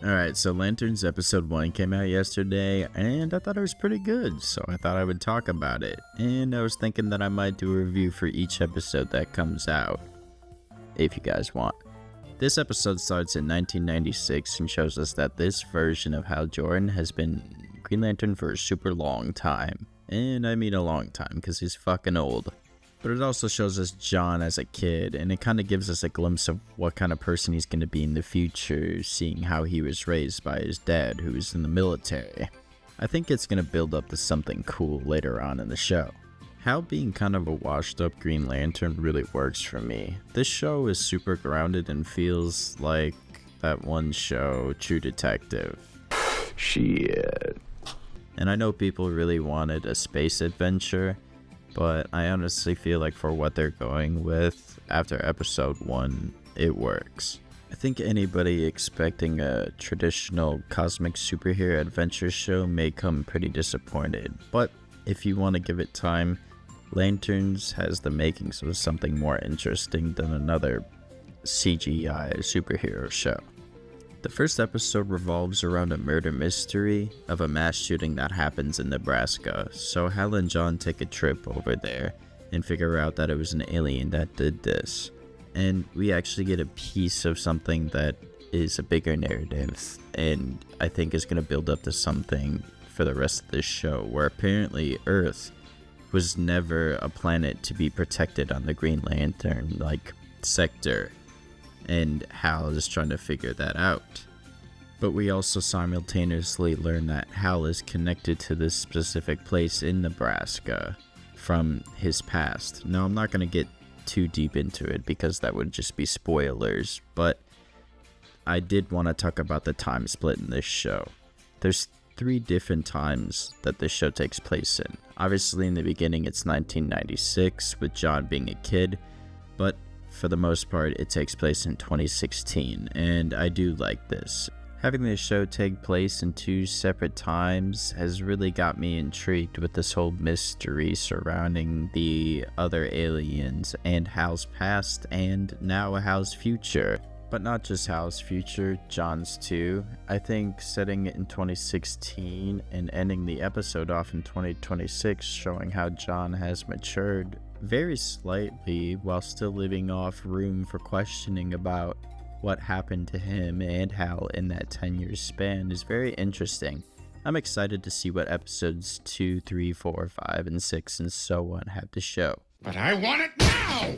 Alright, so Lanterns episode 1 came out yesterday, and I thought it was pretty good, so I thought I would talk about it. And I was thinking that I might do a review for each episode that comes out, if you guys want. This episode starts in 1996 and shows us that this version of Hal Jordan has been Green Lantern for a super long time. And I mean a long time, because he's fucking old. But it also shows us John as a kid, and it kind of gives us a glimpse of what kind of person he's going to be in the future, seeing how he was raised by his dad, who was in the military. I think it's going to build up to something cool later on in the show. Hal being kind of a washed up Green Lantern really works for me. This show is super grounded and feels like that one show, True Detective. Shit. And I know people really wanted a space adventure, but I honestly feel like for what they're going with after episode 1, it works. I think anybody expecting a traditional cosmic superhero adventure show may come pretty disappointed, but if you want to give it time, Lanterns has the makings of something more interesting than another CGI superhero show. The first episode revolves around a murder mystery of a mass shooting that happens in Nebraska, so Hal and John take a trip over there and figure out that it was an alien that did this. And we actually get a piece of something that is a bigger narrative, and I think is going to build up to something for the rest of this show, where apparently Earth was never a planet to be protected on the Green Lantern, sector. And Hal is trying to figure that out. But we also simultaneously learn that Hal is connected to this specific place in Nebraska from his past. Now, I'm not going to get too deep into it because that would just be spoilers, but I did want to talk about the time split in this show. There's 3 different times that this show takes place in. Obviously, in the beginning, it's 1996 with John being a kid, but for the most part, it takes place in 2016, and I do like this. Having this show take place in 2 separate times has really got me intrigued with this whole mystery surrounding the other aliens and Hal's past and now Hal's future. But not just Hal's future, John's too. I think setting it in 2016 and ending the episode off in 2026, showing how John has matured very slightly while still leaving off room for questioning about what happened to him and Hal in that 10-year span is very interesting. I'm excited to see what episodes 2, 3, 4, 5, and 6 and so on have to show. But I want it now!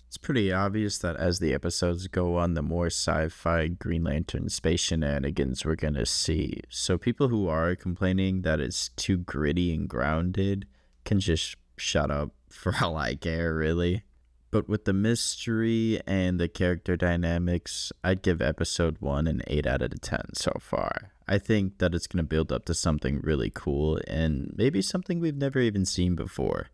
It's pretty obvious that as the episodes go on, the more sci-fi Green Lantern space shenanigans we're gonna see. So people who are complaining that it's too gritty and grounded can just shut up, for all I care, really. But with the mystery and the character dynamics, I'd give episode 1 an 8 out of 10 so far. I think that it's gonna build up to something really cool and maybe something we've never even seen before.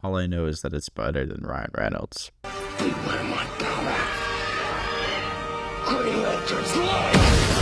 All I know is that it's better than Ryan Reynolds. Beware my power. Green Lantern's life!